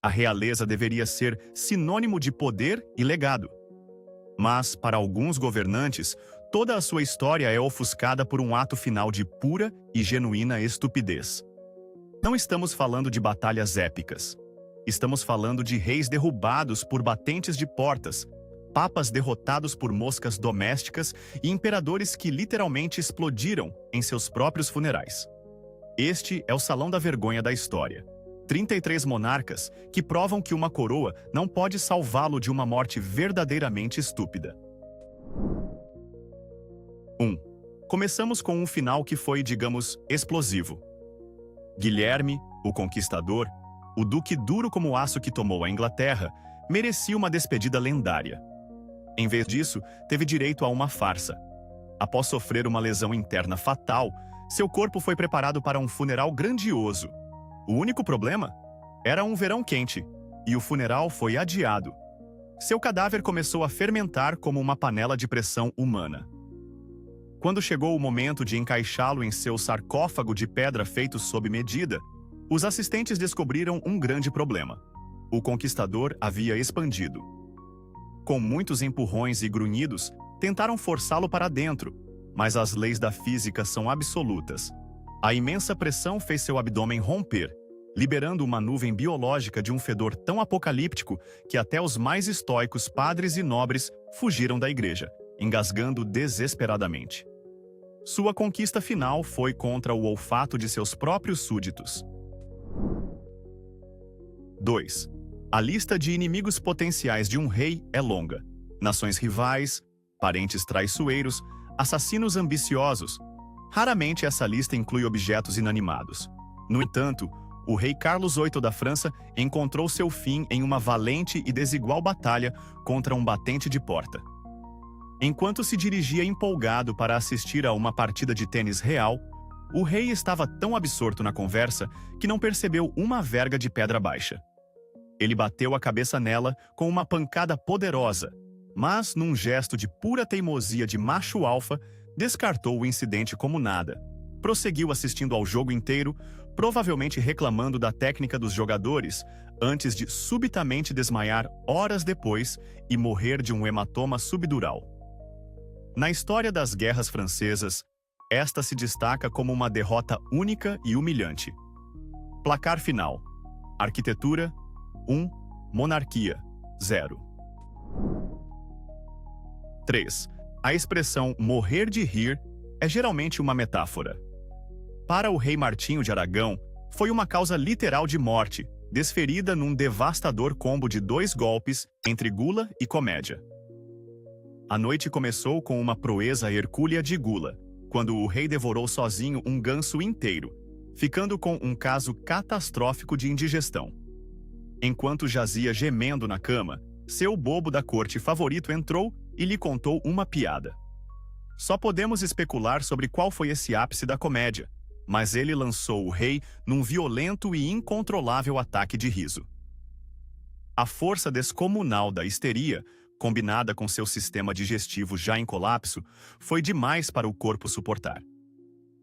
A realeza deveria ser sinônimo de poder e legado. Mas, para alguns governantes, toda a sua história é ofuscada por um ato final de pura e genuína estupidez. Não estamos falando de batalhas épicas. Estamos falando de reis derrubados por batentes de portas, papas derrotados por moscas domésticas e imperadores que literalmente explodiram em seus próprios funerais. Este é o salão da vergonha da história. 33 monarcas que provam que uma coroa não pode salvá-lo de uma morte verdadeiramente estúpida. 1. Começamos com um final que foi, digamos, explosivo. Guilherme, o Conquistador, o duque duro como aço que tomou a Inglaterra, merecia uma despedida lendária. Em vez disso, teve direito a uma farsa. Após sofrer uma lesão interna fatal, seu corpo foi preparado para um funeral grandioso. O único problema? Era um verão quente, e o funeral foi adiado. Seu cadáver começou a fermentar como uma panela de pressão humana. Quando chegou o momento de encaixá-lo em seu sarcófago de pedra feito sob medida, os assistentes descobriram um grande problema. O Conquistador havia expandido. Com muitos empurrões e grunhidos, tentaram forçá-lo para dentro, mas as leis da física são absolutas. A imensa pressão fez seu abdômen romper, liberando uma nuvem biológica de um fedor tão apocalíptico que até os mais estoicos padres e nobres fugiram da igreja, engasgando desesperadamente. Sua conquista final foi contra o olfato de seus próprios súditos. 2. A lista de inimigos potenciais de um rei é longa. Nações rivais, parentes traiçoeiros, assassinos ambiciosos. Raramente essa lista inclui objetos inanimados. No entanto, o rei Carlos VIII da França encontrou seu fim em uma valente e desigual batalha contra um batente de porta. Enquanto se dirigia empolgado para assistir a uma partida de tênis real, o rei estava tão absorto na conversa que não percebeu uma verga de pedra baixa. Ele bateu a cabeça nela com uma pancada poderosa, mas, num gesto de pura teimosia de macho alfa, descartou o incidente como nada. Prosseguiu assistindo ao jogo inteiro, provavelmente reclamando da técnica dos jogadores, antes de subitamente desmaiar horas depois e morrer de um hematoma subdural. Na história das guerras francesas, esta se destaca como uma derrota única e humilhante. Placar final: arquitetura, 1, monarquia, 0. 3. A expressão morrer de rir é geralmente uma metáfora. Para o rei Martinho de Aragão, foi uma causa literal de morte, desferida num devastador combo de 2 golpes entre gula e comédia. A noite começou com uma proeza hercúlea de gula, quando o rei devorou sozinho um ganso inteiro, ficando com um caso catastrófico de indigestão. Enquanto jazia gemendo na cama, seu bobo da corte favorito entrou e lhe contou uma piada. Só podemos especular sobre qual foi esse ápice da comédia, mas ele lançou o rei num violento e incontrolável ataque de riso. A força descomunal da histeria, combinada com seu sistema digestivo já em colapso, foi demais para o corpo suportar.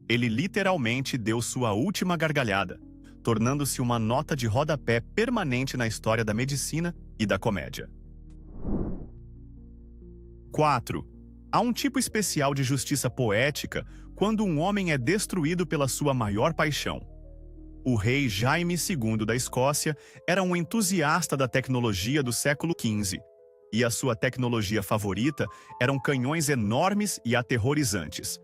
Ele literalmente deu sua última gargalhada, tornando-se uma nota de rodapé permanente na história da medicina e da comédia. 4. Há um tipo especial de justiça poética quando um homem é destruído pela sua maior paixão. O rei Jaime II da Escócia era um entusiasta da tecnologia do século XV, e a sua tecnologia favorita eram canhões enormes e aterrorizantes.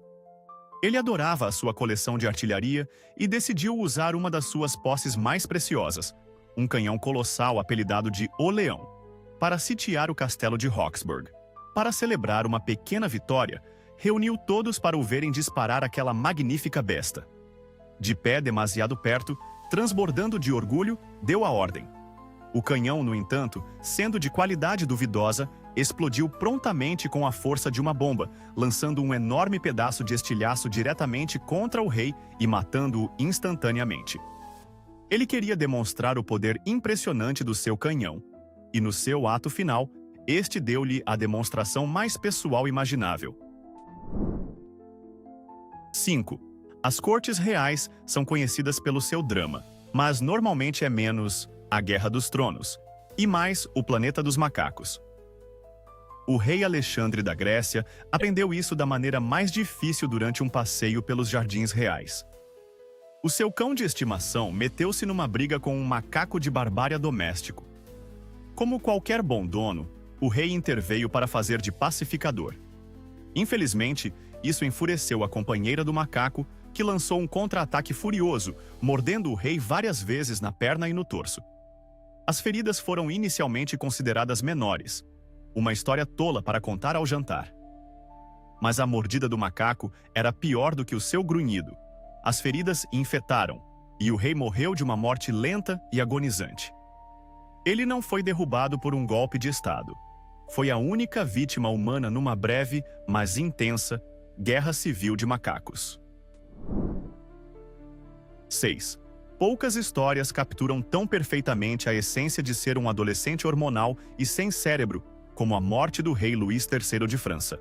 Ele adorava a sua coleção de artilharia e decidiu usar uma das suas posses mais preciosas, um canhão colossal apelidado de O Leão, para sitiar o castelo de Roxburgh. Para celebrar uma pequena vitória, reuniu todos para o verem disparar aquela magnífica besta. De pé demasiado perto, transbordando de orgulho, deu a ordem. O canhão, no entanto, sendo de qualidade duvidosa, explodiu prontamente com a força de uma bomba, lançando um enorme pedaço de estilhaço diretamente contra o rei e matando-o instantaneamente. Ele queria demonstrar o poder impressionante do seu canhão, e no seu ato final, este deu-lhe a demonstração mais pessoal imaginável. 5. As cortes reais são conhecidas pelo seu drama, mas normalmente é menos a Guerra dos Tronos e mais o Planeta dos Macacos. O rei Alexandre da Grécia aprendeu isso da maneira mais difícil durante um passeio pelos jardins reais. O seu cão de estimação meteu-se numa briga com um macaco de barbárie doméstico. Como qualquer bom dono, o rei interveio para fazer de pacificador. Infelizmente, isso enfureceu a companheira do macaco, que lançou um contra-ataque furioso, mordendo o rei várias vezes na perna e no torso. As feridas foram inicialmente consideradas menores, uma história tola para contar ao jantar. Mas a mordida do macaco era pior do que o seu grunhido. As feridas infetaram, e o rei morreu de uma morte lenta e agonizante. Ele não foi derrubado por um golpe de estado. Foi a única vítima humana numa breve, mas intensa, guerra civil de macacos. 6. Poucas histórias capturam tão perfeitamente a essência de ser um adolescente hormonal e sem cérebro, como a morte do rei Luís III de França.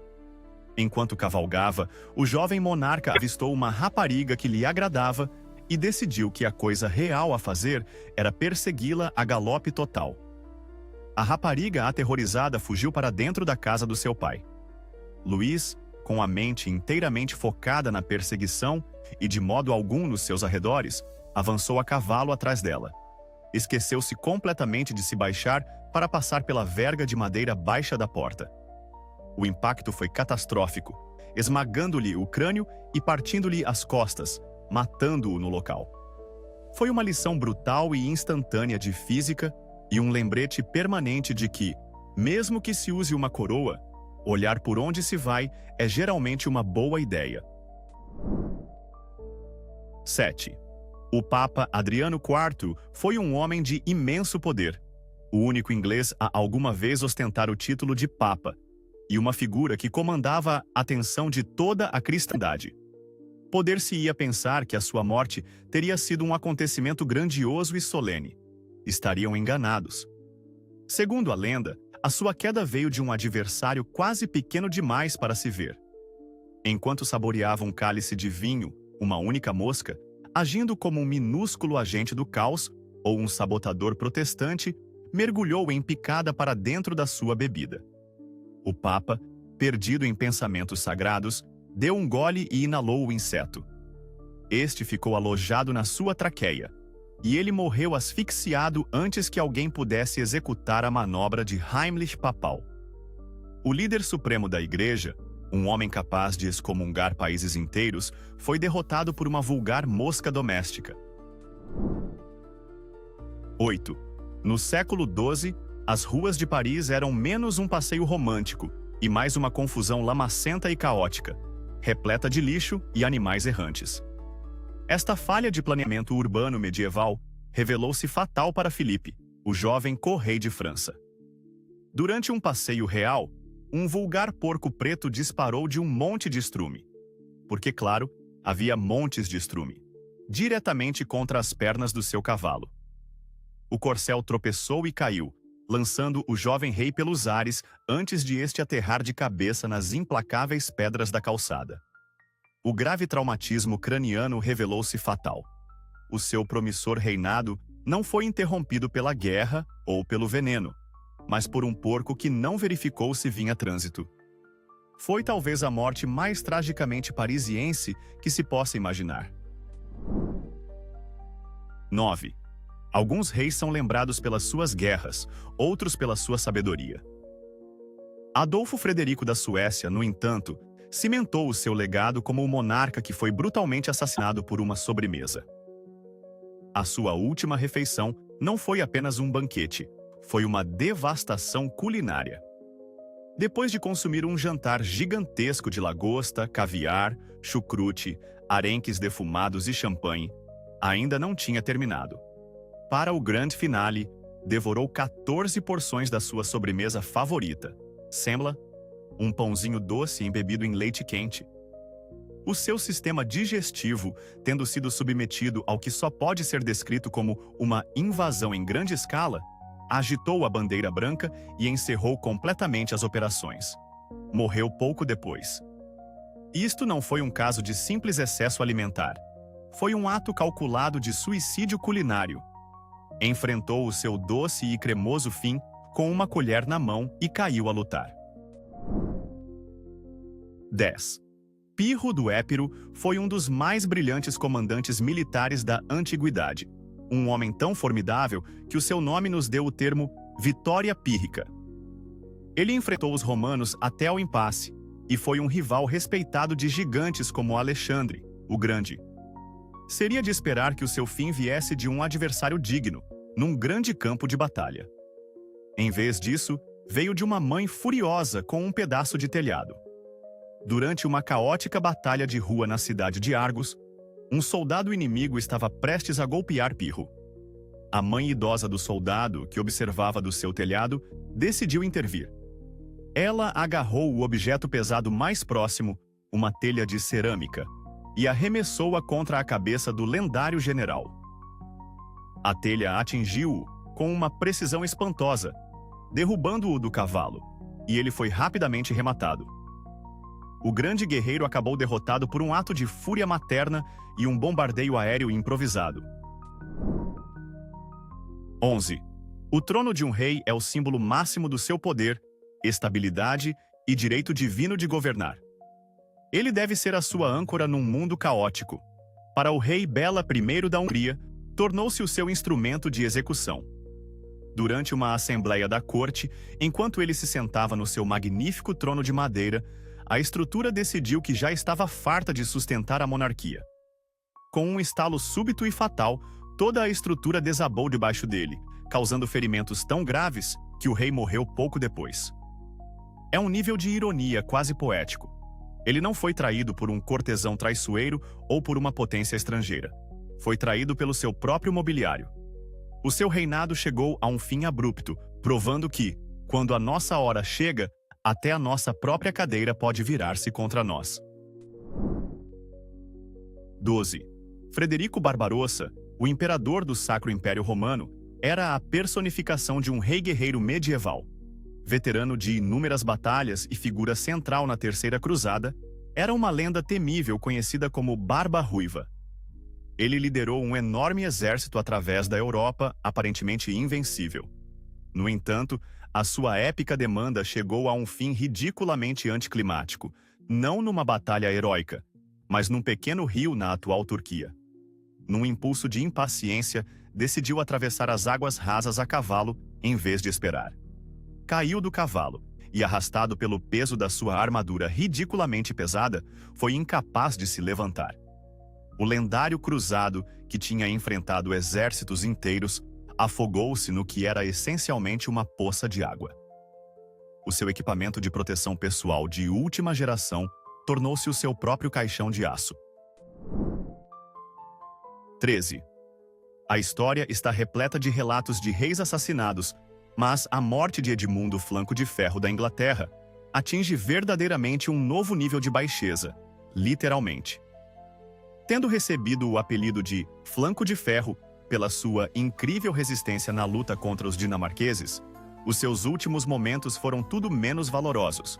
Enquanto cavalgava, o jovem monarca avistou uma rapariga que lhe agradava e decidiu que a coisa real a fazer era persegui-la a galope total. A rapariga, aterrorizada, fugiu para dentro da casa do seu pai. Luís, com a mente inteiramente focada na perseguição e de modo algum nos seus arredores, avançou a cavalo atrás dela. Esqueceu-se completamente de se baixar para passar pela verga de madeira baixa da porta. O impacto foi catastrófico, esmagando-lhe o crânio e partindo-lhe as costas, matando-o no local. Foi uma lição brutal e instantânea de física e um lembrete permanente de que, mesmo que se use uma coroa, olhar por onde se vai é geralmente uma boa ideia. 7. O Papa Adriano IV foi um homem de imenso poder, o único inglês a alguma vez ostentar o título de Papa, e uma figura que comandava a atenção de toda a cristandade. Poder-se-ia pensar que a sua morte teria sido um acontecimento grandioso e solene. Estariam enganados. Segundo a lenda, a sua queda veio de um adversário quase pequeno demais para se ver. Enquanto saboreava um cálice de vinho, uma única mosca, agindo como um minúsculo agente do caos ou um sabotador protestante, mergulhou em picada para dentro da sua bebida. O Papa, perdido em pensamentos sagrados, deu um gole e inalou o inseto. Este ficou alojado na sua traqueia, e ele morreu asfixiado antes que alguém pudesse executar a manobra de Heimlich papal. O líder supremo da Igreja, um homem capaz de excomungar países inteiros, foi derrotado por uma vulgar mosca doméstica. 8. No século XII, as ruas de Paris eram menos um passeio romântico e mais uma confusão lamacenta e caótica, repleta de lixo e animais errantes. Esta falha de planeamento urbano medieval revelou-se fatal para Filipe, o jovem co-rei de França. Durante um passeio real, um vulgar porco preto disparou de um monte de estrume. Porque, claro, havia montes de estrume, diretamente contra as pernas do seu cavalo. O corcel tropeçou e caiu, lançando o jovem rei pelos ares antes de este aterrar de cabeça nas implacáveis pedras da calçada. O grave traumatismo craniano revelou-se fatal. O seu promissor reinado não foi interrompido pela guerra ou pelo veneno, mas por um porco que não verificou se vinha trânsito. Foi talvez a morte mais tragicamente parisiense que se possa imaginar. 9. Alguns reis são lembrados pelas suas guerras, outros pela sua sabedoria. Adolfo Frederico da Suécia, no entanto, cimentou o seu legado como o monarca que foi brutalmente assassinado por uma sobremesa. A sua última refeição não foi apenas um banquete, foi uma devastação culinária. Depois de consumir um jantar gigantesco de lagosta, caviar, chucrute, arenques defumados e champanhe, ainda não tinha terminado. Para o grande finale, devorou 14 porções da sua sobremesa favorita, sembla, um pãozinho doce embebido em leite quente. O seu sistema digestivo, tendo sido submetido ao que só pode ser descrito como uma invasão em grande escala, agitou a bandeira branca e encerrou completamente as operações. Morreu pouco depois. Isto não foi um caso de simples excesso alimentar. Foi um ato calculado de suicídio culinário. Enfrentou o seu doce e cremoso fim com uma colher na mão e caiu a lutar. 10. Pirro do Épiro foi um dos mais brilhantes comandantes militares da antiguidade. Um homem tão formidável que o seu nome nos deu o termo Vitória Pírrica. Ele enfrentou os romanos até o impasse e foi um rival respeitado de gigantes como Alexandre, o Grande. Seria de esperar que o seu fim viesse de um adversário digno, num grande campo de batalha. Em vez disso, veio de uma mãe furiosa com um pedaço de telhado. Durante uma caótica batalha de rua na cidade de Argos, um soldado inimigo estava prestes a golpear Pirro. A mãe idosa do soldado, que observava do seu telhado, decidiu intervir. Ela agarrou o objeto pesado mais próximo, uma telha de cerâmica, e arremessou-a contra a cabeça do lendário general. A telha atingiu-o com uma precisão espantosa, derrubando-o do cavalo, e ele foi rapidamente rematado. O grande guerreiro acabou derrotado por um ato de fúria materna e um bombardeio aéreo improvisado. 11. O trono de um rei é o símbolo máximo do seu poder, estabilidade e direito divino de governar. Ele deve ser a sua âncora num mundo caótico. Para o rei Bela I da Hungria, tornou-se o seu instrumento de execução. Durante uma assembleia da corte, enquanto ele se sentava no seu magnífico trono de madeira, a estrutura decidiu que já estava farta de sustentar a monarquia. Com um estalo súbito e fatal, toda a estrutura desabou debaixo dele, causando ferimentos tão graves que o rei morreu pouco depois. É um nível de ironia quase poético. Ele não foi traído por um cortesão traiçoeiro ou por uma potência estrangeira. Foi traído pelo seu próprio mobiliário. O seu reinado chegou a um fim abrupto, provando que, quando a nossa hora chega, até a nossa própria cadeira pode virar-se contra nós. 12. Frederico Barbarossa, o imperador do Sacro Império Romano, era a personificação de um rei guerreiro medieval. Veterano de inúmeras batalhas e figura central na Terceira Cruzada, era uma lenda temível conhecida como Barba Ruiva. Ele liderou um enorme exército através da Europa, aparentemente invencível. No entanto, a sua épica demanda chegou a um fim ridiculamente anticlimático, não numa batalha heróica, mas num pequeno rio na atual Turquia. Num impulso de impaciência, decidiu atravessar as águas rasas a cavalo em vez de esperar. Caiu do cavalo e, arrastado pelo peso da sua armadura ridiculamente pesada, foi incapaz de se levantar. O lendário cruzado, que tinha enfrentado exércitos inteiros, afogou-se no que era essencialmente uma poça de água. O seu equipamento de proteção pessoal de última geração tornou-se o seu próprio caixão de aço. 13. A história está repleta de relatos de reis assassinados, mas a morte de Edmundo Flanco de Ferro da Inglaterra atinge verdadeiramente um novo nível de baixeza, literalmente. Tendo recebido o apelido de Flanco de Ferro pela sua incrível resistência na luta contra os dinamarqueses, os seus últimos momentos foram tudo menos valorosos.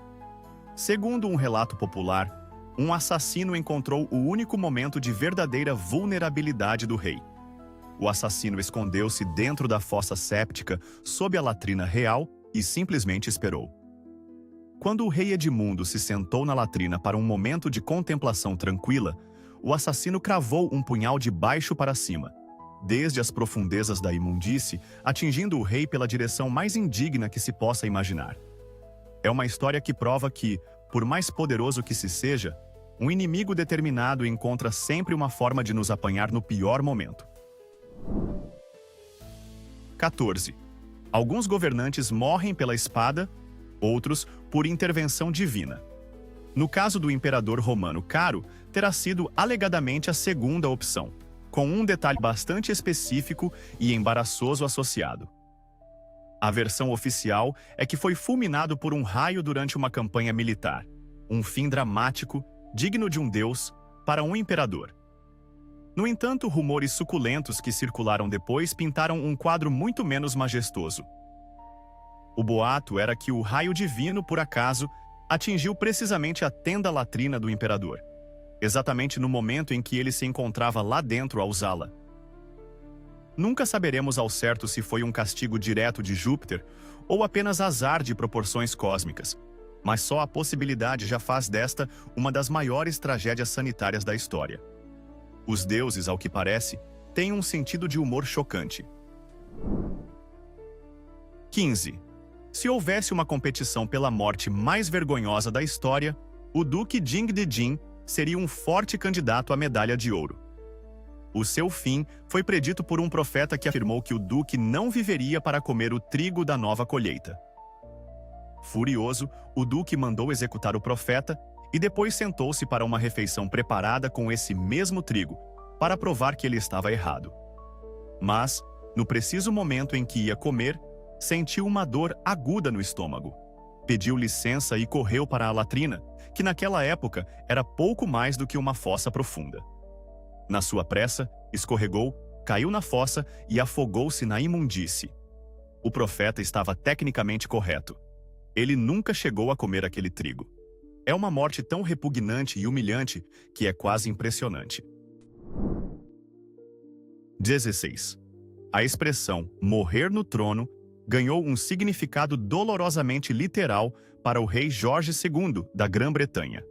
Segundo um relato popular, um assassino encontrou o único momento de verdadeira vulnerabilidade do rei. O assassino escondeu-se dentro da fossa séptica sob a latrina real e simplesmente esperou. Quando o rei Edmundo se sentou na latrina para um momento de contemplação tranquila, o assassino cravou um punhal de baixo para cima, desde as profundezas da imundície, atingindo o rei pela direção mais indigna que se possa imaginar. É uma história que prova que, por mais poderoso que se seja, um inimigo determinado encontra sempre uma forma de nos apanhar no pior momento. 14. Alguns governantes morrem pela espada, outros por intervenção divina. No caso do imperador romano Caro, terá sido alegadamente a segunda opção, com um detalhe bastante específico e embaraçoso associado. A versão oficial é que foi fulminado por um raio durante uma campanha militar, um fim dramático, digno de um deus, para um imperador. No entanto, rumores suculentos que circularam depois pintaram um quadro muito menos majestoso. O boato era que o raio divino, por acaso, atingiu precisamente a tenda latrina do imperador, exatamente no momento em que ele se encontrava lá dentro a usá-la. Nunca saberemos ao certo se foi um castigo direto de Júpiter ou apenas azar de proporções cósmicas, mas só a possibilidade já faz desta uma das maiores tragédias sanitárias da história. Os deuses, ao que parece, têm um sentido de humor chocante. 15. Se houvesse uma competição pela morte mais vergonhosa da história, o Duque Jing de Jin seria um forte candidato à medalha de ouro. O seu fim foi predito por um profeta que afirmou que o duque não viveria para comer o trigo da nova colheita. Furioso, o duque mandou executar o profeta e depois sentou-se para uma refeição preparada com esse mesmo trigo, para provar que ele estava errado. Mas, no preciso momento em que ia comer, sentiu uma dor aguda no estômago. Pediu licença e correu para a latrina, que naquela época era pouco mais do que uma fossa profunda. Na sua pressa, escorregou, caiu na fossa e afogou-se na imundície. O profeta estava tecnicamente correto. Ele nunca chegou a comer aquele trigo. É uma morte tão repugnante e humilhante que é quase impressionante. 16. A expressão morrer no trono ganhou um significado dolorosamente literal para o rei Jorge II da Grã-Bretanha.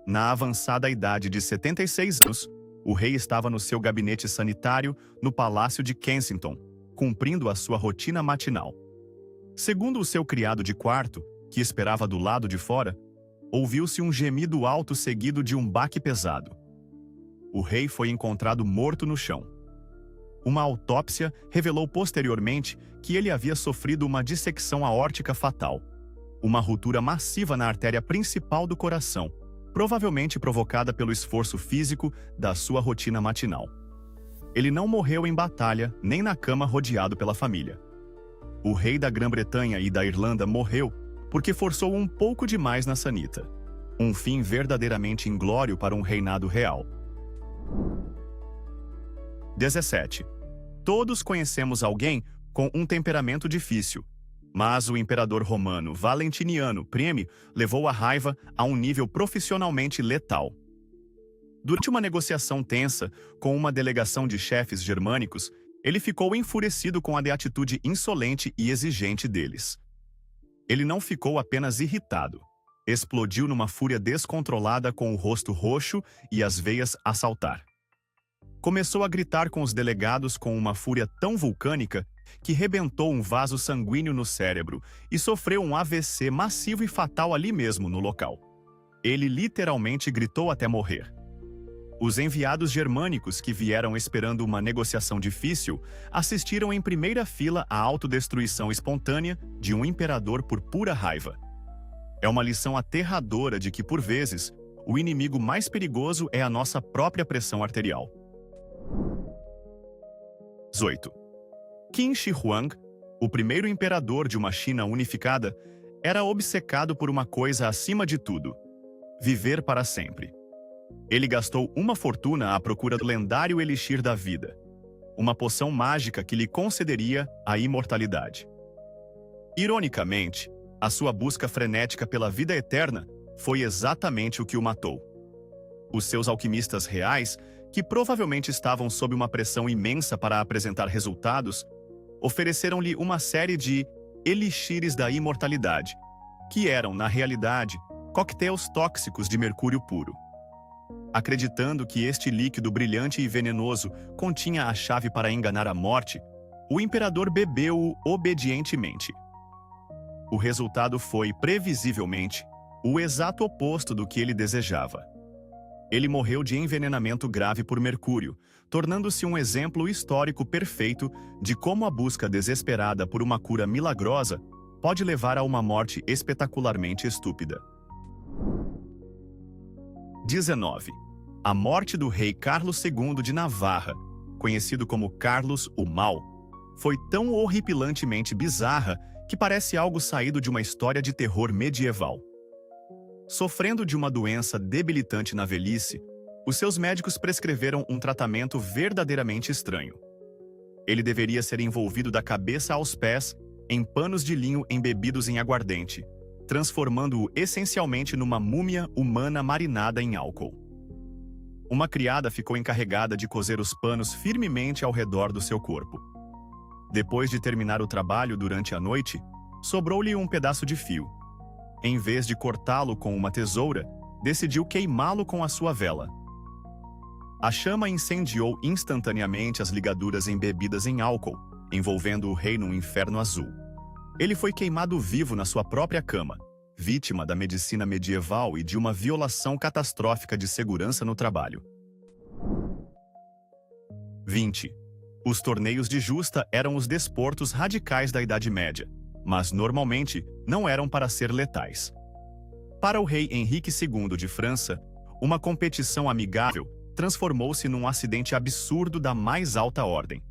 Na avançada idade de 76 anos, o rei estava no seu gabinete sanitário no Palácio de Kensington, cumprindo a sua rotina matinal. Segundo o seu criado de quarto, que esperava do lado de fora, ouviu-se um gemido alto seguido de um baque pesado. O rei foi encontrado morto no chão. Uma autópsia revelou posteriormente que ele havia sofrido uma dissecção aórtica fatal, uma ruptura massiva na artéria principal do coração, provavelmente provocada pelo esforço físico da sua rotina matinal. Ele não morreu em batalha, nem na cama rodeado pela família. O rei da Grã-Bretanha e da Irlanda morreu porque forçou um pouco demais na sanita. Um fim verdadeiramente inglório para um reinado real. 17. Todos conhecemos alguém com um temperamento difícil, mas o imperador romano Valentiniano I levou a raiva a um nível profissionalmente letal. Durante uma negociação tensa com uma delegação de chefes germânicos, ele ficou enfurecido com a atitude insolente e exigente deles. Ele não ficou apenas irritado. Explodiu numa fúria descontrolada com o rosto roxo e as veias a saltar. Começou a gritar com os delegados com uma fúria tão vulcânica que rebentou um vaso sanguíneo no cérebro e sofreu um AVC massivo e fatal ali mesmo no local. Ele literalmente gritou até morrer. Os enviados germânicos que vieram esperando uma negociação difícil assistiram em primeira fila à autodestruição espontânea de um imperador por pura raiva. É uma lição aterradora de que, por vezes, o inimigo mais perigoso é a nossa própria pressão arterial. 18. Qin Shi Huang, o primeiro imperador de uma China unificada, era obcecado por uma coisa acima de tudo: viver para sempre. Ele gastou uma fortuna à procura do lendário elixir da vida, uma poção mágica que lhe concederia a imortalidade. Ironicamente, a sua busca frenética pela vida eterna foi exatamente o que o matou. Os seus alquimistas reais, que provavelmente estavam sob uma pressão imensa para apresentar resultados, ofereceram-lhe uma série de elixires da imortalidade, que eram, na realidade, coquetéis tóxicos de mercúrio puro. Acreditando que este líquido brilhante e venenoso continha a chave para enganar a morte, o imperador bebeu-o obedientemente. O resultado foi, previsivelmente, o exato oposto do que ele desejava. Ele morreu de envenenamento grave por mercúrio, tornando-se um exemplo histórico perfeito de como a busca desesperada por uma cura milagrosa pode levar a uma morte espetacularmente estúpida. 19. A morte do rei Carlos II de Navarra, conhecido como Carlos o Mau, foi tão horripilantemente bizarra que parece algo saído de uma história de terror medieval. Sofrendo de uma doença debilitante na velhice, os seus médicos prescreveram um tratamento verdadeiramente estranho. Ele deveria ser envolvido da cabeça aos pés em panos de linho embebidos em aguardente, transformando-o essencialmente numa múmia humana marinada em álcool. Uma criada ficou encarregada de coser os panos firmemente ao redor do seu corpo. Depois de terminar o trabalho durante a noite, sobrou-lhe um pedaço de fio. Em vez de cortá-lo com uma tesoura, decidiu queimá-lo com a sua vela. A chama incendiou instantaneamente as ligaduras embebidas em álcool, envolvendo o rei num inferno azul. Ele foi queimado vivo na sua própria cama, vítima da medicina medieval e de uma violação catastrófica de segurança no trabalho. 20. Os torneios de justa eram os desportos radicais da Idade Média, mas normalmente não eram para ser letais. Para o rei Henrique II de França, uma competição amigável transformou-se num acidente absurdo da mais alta ordem.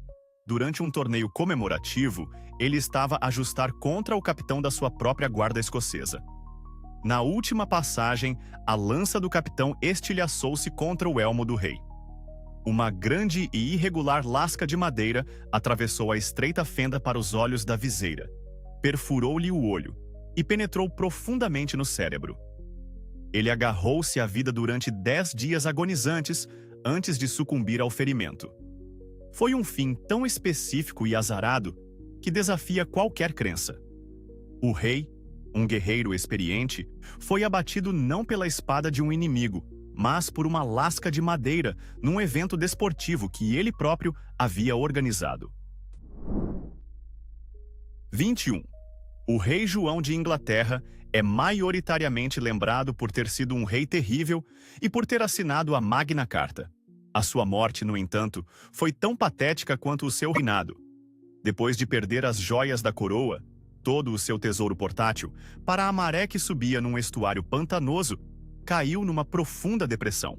Durante um torneio comemorativo, ele estava a ajustar contra o capitão da sua própria guarda escocesa. Na última passagem, a lança do capitão estilhaçou-se contra o elmo do rei. Uma grande e irregular lasca de madeira atravessou a estreita fenda para os olhos da viseira, perfurou-lhe o olho e penetrou profundamente no cérebro. Ele agarrou-se à vida durante 10 dias agonizantes antes de sucumbir ao ferimento. Foi um fim tão específico e azarado que desafia qualquer crença. O rei, um guerreiro experiente, foi abatido não pela espada de um inimigo, mas por uma lasca de madeira num evento desportivo que ele próprio havia organizado. 21. O rei João de Inglaterra é maioritariamente lembrado por ter sido um rei terrível e por ter assinado a Magna Carta. A sua morte, no entanto, foi tão patética quanto o seu reinado. Depois de perder as joias da coroa, todo o seu tesouro portátil, para a maré que subia num estuário pantanoso, caiu numa profunda depressão.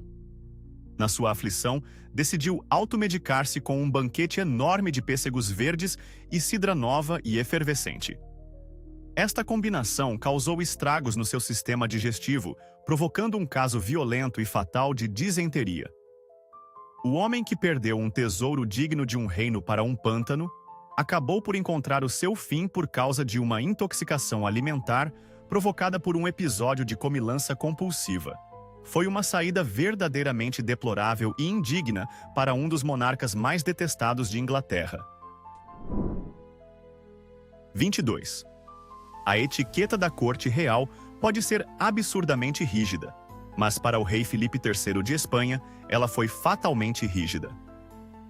Na sua aflição, decidiu automedicar-se com um banquete enorme de pêssegos verdes e cidra nova e efervescente. Esta combinação causou estragos no seu sistema digestivo, provocando um caso violento e fatal de disenteria. O homem que perdeu um tesouro digno de um reino para um pântano acabou por encontrar o seu fim por causa de uma intoxicação alimentar provocada por um episódio de comilança compulsiva. Foi uma saída verdadeiramente deplorável e indigna para um dos monarcas mais detestados de Inglaterra. 22. A etiqueta da corte real pode ser absurdamente rígida, mas para o rei Filipe III de Espanha, ela foi fatalmente rígida.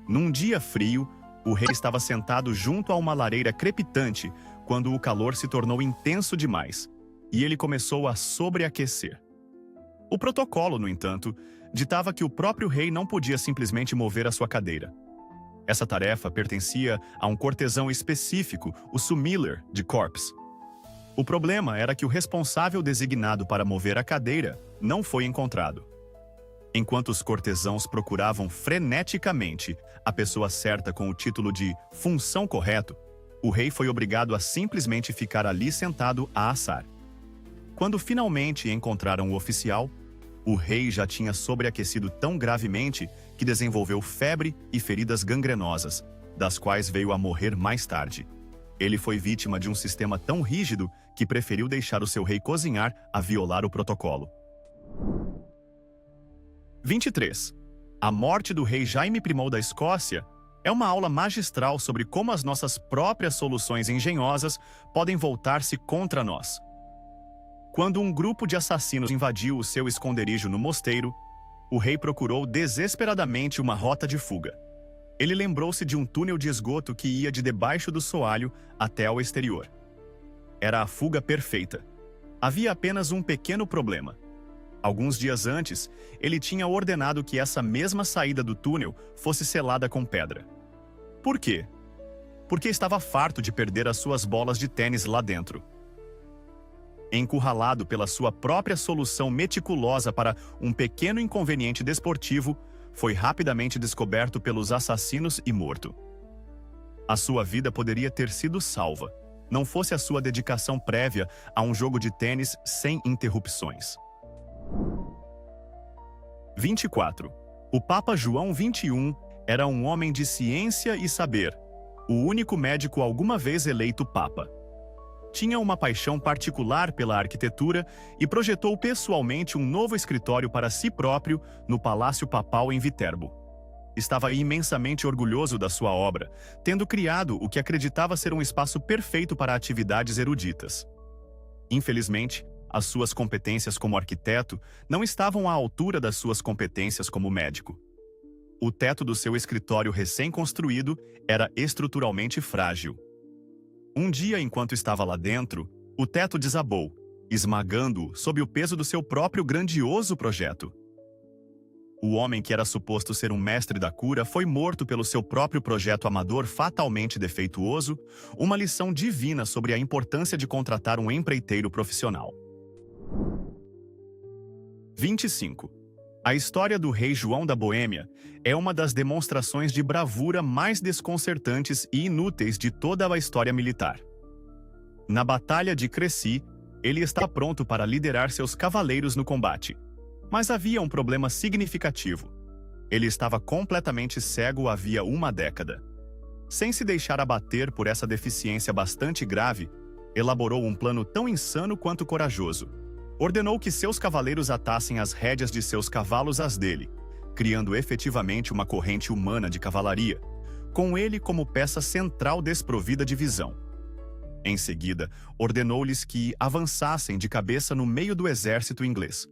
Num dia frio, o rei estava sentado junto a uma lareira crepitante quando o calor se tornou intenso demais, e ele começou a sobreaquecer. O protocolo, no entanto, ditava que o próprio rei não podia simplesmente mover a sua cadeira. Essa tarefa pertencia a um cortesão específico, o Sumiller de Corps. O problema era que o responsável designado para mover a cadeira não foi encontrado. Enquanto os cortesãos procuravam freneticamente a pessoa certa com o título de função correto, o rei foi obrigado a simplesmente ficar ali sentado a assar. Quando finalmente encontraram o oficial, o rei já tinha sobreaquecido tão gravemente que desenvolveu febre e feridas gangrenosas, das quais veio a morrer mais tarde. Ele foi vítima de um sistema tão rígido que preferiu deixar o seu rei cozinhar a violar o protocolo. 23. A morte do rei Jaime I da Escócia é uma aula magistral sobre como as nossas próprias soluções engenhosas podem voltar-se contra nós. Quando um grupo de assassinos invadiu o seu esconderijo no mosteiro, o rei procurou desesperadamente uma rota de fuga. Ele lembrou-se de um túnel de esgoto que ia de debaixo do soalho até ao exterior. Era a fuga perfeita. Havia apenas um pequeno problema. Alguns dias antes, ele tinha ordenado que essa mesma saída do túnel fosse selada com pedra. Por quê? Porque estava farto de perder as suas bolas de tênis lá dentro. Encurralado pela sua própria solução meticulosa para um pequeno inconveniente desportivo, foi rapidamente descoberto pelos assassinos e morto. A sua vida poderia ter sido salva, não fosse a sua dedicação prévia a um jogo de tênis sem interrupções. 24. O Papa João XXI era um homem de ciência e saber, o único médico alguma vez eleito Papa. tinha uma paixão particular pela arquitetura e projetou pessoalmente um novo escritório para si próprio no Palácio Papal em Viterbo. Estava imensamente orgulhoso da sua obra, tendo criado o que acreditava ser um espaço perfeito para atividades eruditas. Infelizmente, as suas competências como arquiteto não estavam à altura das suas competências como médico. O teto do seu escritório recém-construído era estruturalmente frágil. Um dia, enquanto estava lá dentro, o teto desabou, esmagando-o sob o peso do seu próprio grandioso projeto. O homem que era suposto ser um mestre da cura foi morto pelo seu próprio projeto amador fatalmente defeituoso, uma lição divina sobre a importância de contratar um empreiteiro profissional. 25. A história do rei João da Boêmia é uma das demonstrações de bravura mais desconcertantes e inúteis de toda a história militar. Na Batalha de Crécy, ele está pronto para liderar seus cavaleiros no combate. Mas havia um problema significativo. Ele estava completamente cego havia uma década. Sem se deixar abater por essa deficiência bastante grave, elaborou um plano tão insano quanto corajoso. Ordenou que seus cavaleiros atassem as rédeas de seus cavalos às dele, criando efetivamente uma corrente humana de cavalaria, com ele como peça central desprovida de visão. Em seguida, ordenou-lhes que avançassem de cabeça no meio do exército inglês.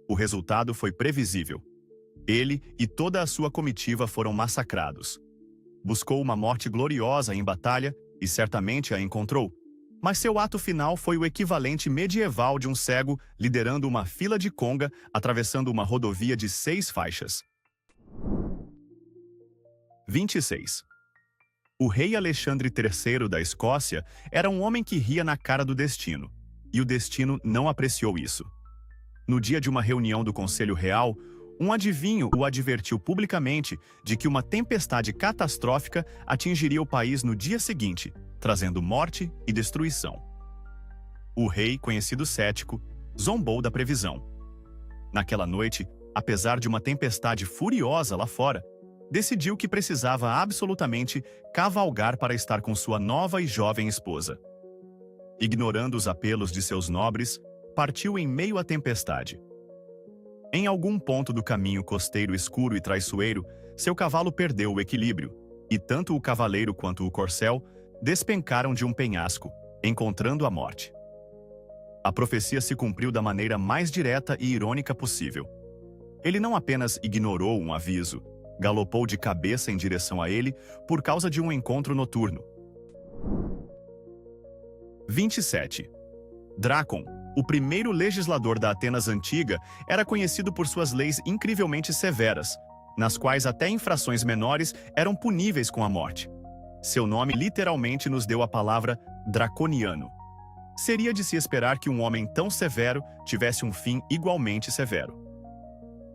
O resultado foi previsível. Ele e toda a sua comitiva foram massacrados. Buscou uma morte gloriosa em batalha e certamente a encontrou, mas seu ato final foi o equivalente medieval de um cego liderando uma fila de conga atravessando uma rodovia de 6 faixas. 26. O rei Alexandre III da Escócia era um homem que ria na cara do destino, e o destino não apreciou isso. No dia de uma reunião do Conselho Real, um adivinho o advertiu publicamente de que uma tempestade catastrófica atingiria o país no dia seguinte, trazendo morte e destruição. O rei, conhecido cético, zombou da previsão. Naquela noite, apesar de uma tempestade furiosa lá fora, decidiu que precisava absolutamente cavalgar para estar com sua nova e jovem esposa. Ignorando os apelos de seus nobres, partiu em meio à tempestade. Em algum ponto do caminho costeiro escuro e traiçoeiro, seu cavalo perdeu o equilíbrio, e tanto o cavaleiro quanto o corcel despencaram de um penhasco, encontrando a morte. A profecia se cumpriu da maneira mais direta e irônica possível. Ele não apenas ignorou um aviso, galopou de cabeça em direção a ele por causa de um encontro noturno. 27. Drácon, o primeiro legislador da Atenas antiga, era conhecido por suas leis incrivelmente severas, nas quais até infrações menores eram puníveis com a morte. Seu nome literalmente nos deu a palavra draconiano. Seria de se esperar que um homem tão severo tivesse um fim igualmente severo.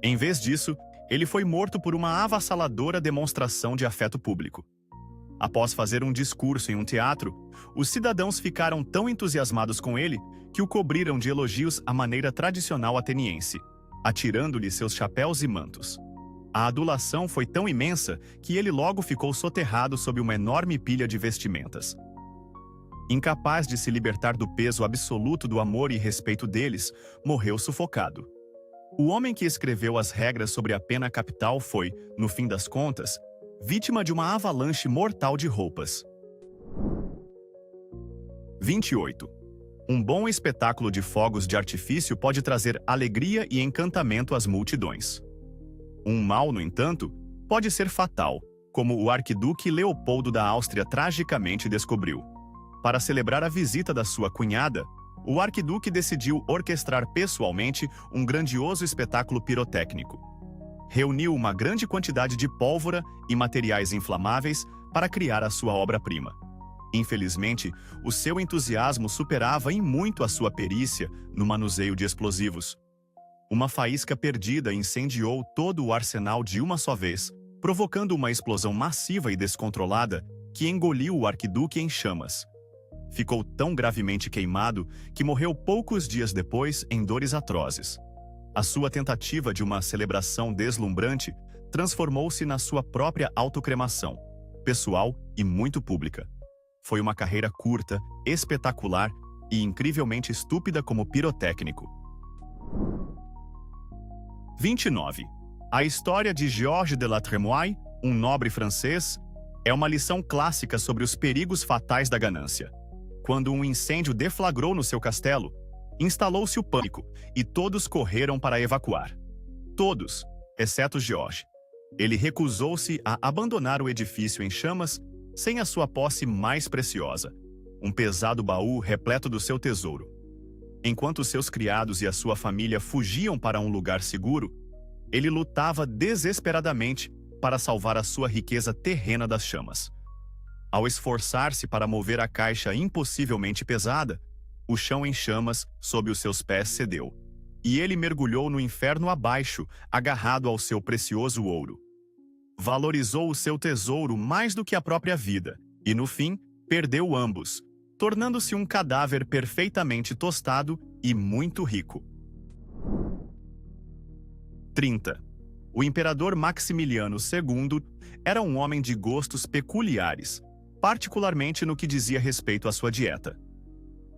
Em vez disso, ele foi morto por uma avassaladora demonstração de afeto público. Após fazer um discurso em um teatro, os cidadãos ficaram tão entusiasmados com ele que o cobriram de elogios à maneira tradicional ateniense, atirando-lhe seus chapéus e mantos. A adulação foi tão imensa que ele logo ficou soterrado sob uma enorme pilha de vestimentas. Incapaz de se libertar do peso absoluto do amor e respeito deles, morreu sufocado. O homem que escreveu as regras sobre a pena capital foi, no fim das contas, vítima de uma avalanche mortal de roupas. 28. Um bom espetáculo de fogos de artifício pode trazer alegria e encantamento às multidões. Um mal, no entanto, pode ser fatal, como o arquiduque Leopoldo da Áustria tragicamente descobriu. Para celebrar a visita da sua cunhada, o arquiduque decidiu orquestrar pessoalmente um grandioso espetáculo pirotécnico. Reuniu uma grande quantidade de pólvora e materiais inflamáveis para criar a sua obra-prima. Infelizmente, o seu entusiasmo superava em muito a sua perícia no manuseio de explosivos. Uma faísca perdida incendiou todo o arsenal de uma só vez, provocando uma explosão massiva e descontrolada que engoliu o arquiduque em chamas. Ficou tão gravemente queimado que morreu poucos dias depois em dores atrozes. A sua tentativa de uma celebração deslumbrante transformou-se na sua própria autocremação, pessoal e muito pública. Foi uma carreira curta, espetacular e incrivelmente estúpida como pirotécnico. 29. A história de Georges de la Trémoille, um nobre francês, é uma lição clássica sobre os perigos fatais da ganância. Quando um incêndio deflagrou no seu castelo, instalou-se o pânico e todos correram para evacuar. Todos, exceto Georges. Ele recusou-se a abandonar o edifício em chamas sem a sua posse mais preciosa, um pesado baú repleto do seu tesouro. Enquanto seus criados e a sua família fugiam para um lugar seguro, ele lutava desesperadamente para salvar a sua riqueza terrena das chamas. Ao esforçar-se para mover a caixa impossivelmente pesada, o chão em chamas sob os seus pés cedeu, e ele mergulhou no inferno abaixo, agarrado ao seu precioso ouro. Valorizou o seu tesouro mais do que a própria vida, e no fim, perdeu ambos, tornando-se um cadáver perfeitamente tostado e muito rico. 30. O imperador Maximiliano II era um homem de gostos peculiares, particularmente no que dizia respeito à sua dieta.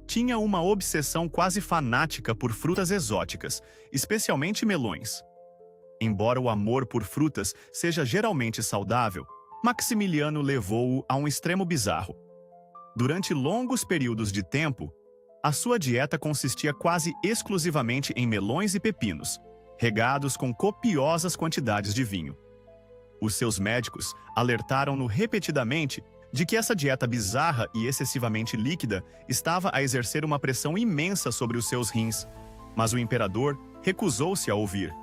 Tinha uma obsessão quase fanática por frutas exóticas, especialmente melões. Embora o amor por frutas seja geralmente saudável, Maximiliano levou-o a um extremo bizarro. Durante longos períodos de tempo, a sua dieta consistia quase exclusivamente em melões e pepinos, regados com copiosas quantidades de vinho. Os seus médicos alertaram-no repetidamente de que essa dieta bizarra e excessivamente líquida estava a exercer uma pressão imensa sobre os seus rins, mas o imperador recusou-se a ouvir.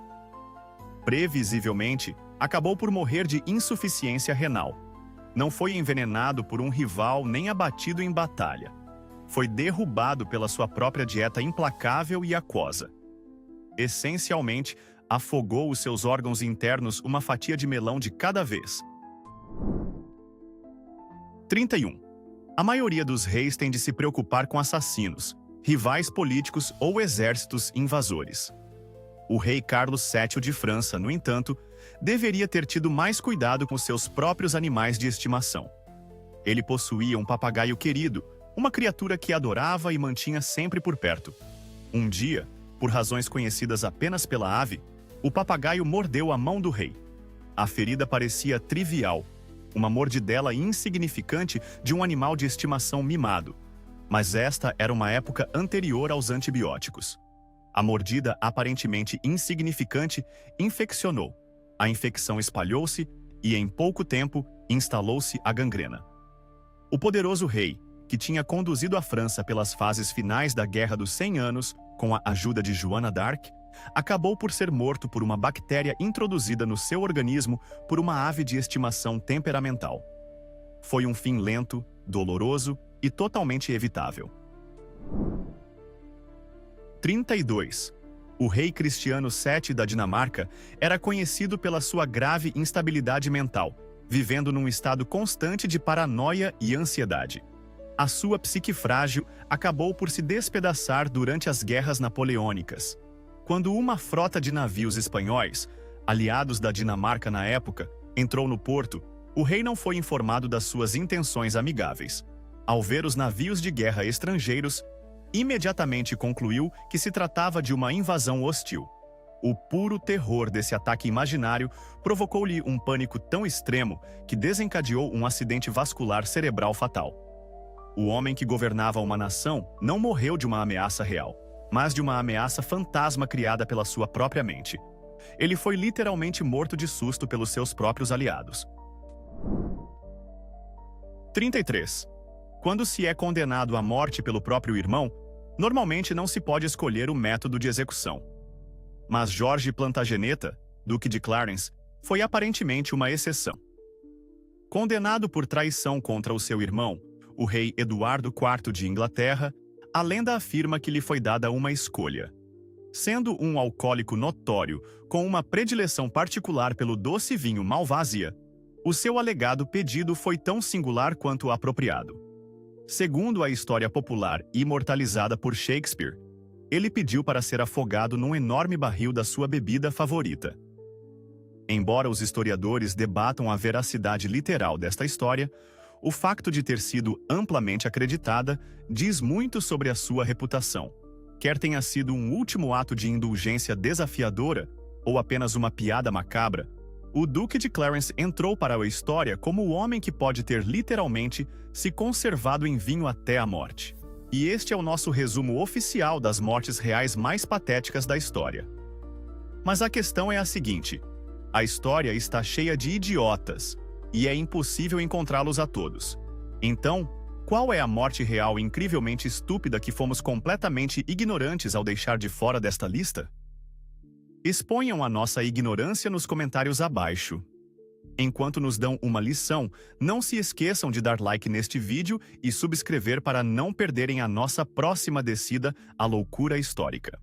Previsivelmente, acabou por morrer de insuficiência renal. Não foi envenenado por um rival nem abatido em batalha. Foi derrubado pela sua própria dieta implacável e aquosa. Essencialmente, afogou os seus órgãos internos uma fatia de melão de cada vez. 31. A maioria dos reis tem de se preocupar com assassinos, rivais políticos ou exércitos invasores. O rei Carlos VII de França, no entanto, deveria ter tido mais cuidado com seus próprios animais de estimação. Ele possuía um papagaio querido, uma criatura que adorava e mantinha sempre por perto. Um dia, por razões conhecidas apenas pela ave, o papagaio mordeu a mão do rei. A ferida parecia trivial, uma mordidela insignificante de um animal de estimação mimado. Mas esta era uma época anterior aos antibióticos. A mordida aparentemente insignificante infeccionou. A infecção espalhou-se e, em pouco tempo, instalou-se a gangrena. O poderoso rei, que tinha conduzido a França pelas fases finais da Guerra dos 100 Anos, com a ajuda de Joana d'Arc, acabou por ser morto por uma bactéria introduzida no seu organismo por uma ave de estimação temperamental. Foi um fim lento, doloroso e totalmente evitável. 32. O rei Cristiano VII da Dinamarca era conhecido pela sua grave instabilidade mental, vivendo num estado constante de paranoia e ansiedade. A sua psique frágil acabou por se despedaçar durante as guerras napoleônicas. Quando uma frota de navios espanhóis, aliados da Dinamarca na época, entrou no porto, o rei não foi informado das suas intenções amigáveis. Ao ver os navios de guerra estrangeiros, imediatamente concluiu que se tratava de uma invasão hostil. O puro terror desse ataque imaginário provocou-lhe um pânico tão extremo que desencadeou um acidente vascular cerebral fatal. O homem que governava uma nação não morreu de uma ameaça real, mas de uma ameaça fantasma criada pela sua própria mente. Ele foi literalmente morto de susto pelos seus próprios aliados. 33. Quando se é condenado à morte pelo próprio irmão, normalmente não se pode escolher o método de execução. Mas Jorge Plantageneta, duque de Clarence, foi aparentemente uma exceção. Condenado por traição contra o seu irmão, o rei Eduardo IV de Inglaterra, a lenda afirma que lhe foi dada uma escolha. Sendo um alcoólico notório, com uma predileção particular pelo doce vinho Malvasia, o seu alegado pedido foi tão singular quanto apropriado. Segundo a história popular imortalizada por Shakespeare, ele pediu para ser afogado num enorme barril da sua bebida favorita. Embora os historiadores debatam a veracidade literal desta história, o facto de ter sido amplamente acreditada diz muito sobre a sua reputação. Quer tenha sido um último ato de indulgência desafiadora ou apenas uma piada macabra, o Duque de Clarence entrou para a história como o homem que pode ter literalmente se conservado em vinho até a morte. E este é o nosso resumo oficial das mortes reais mais patéticas da história. Mas a questão é a seguinte: a história está cheia de idiotas, e é impossível encontrá-los a todos. Então, qual é a morte real incrivelmente estúpida que fomos completamente ignorantes ao deixar de fora desta lista? Exponham a nossa ignorância nos comentários abaixo. Enquanto nos dão uma lição, não se esqueçam de dar like neste vídeo e subscrever para não perderem a nossa próxima descida à loucura histórica.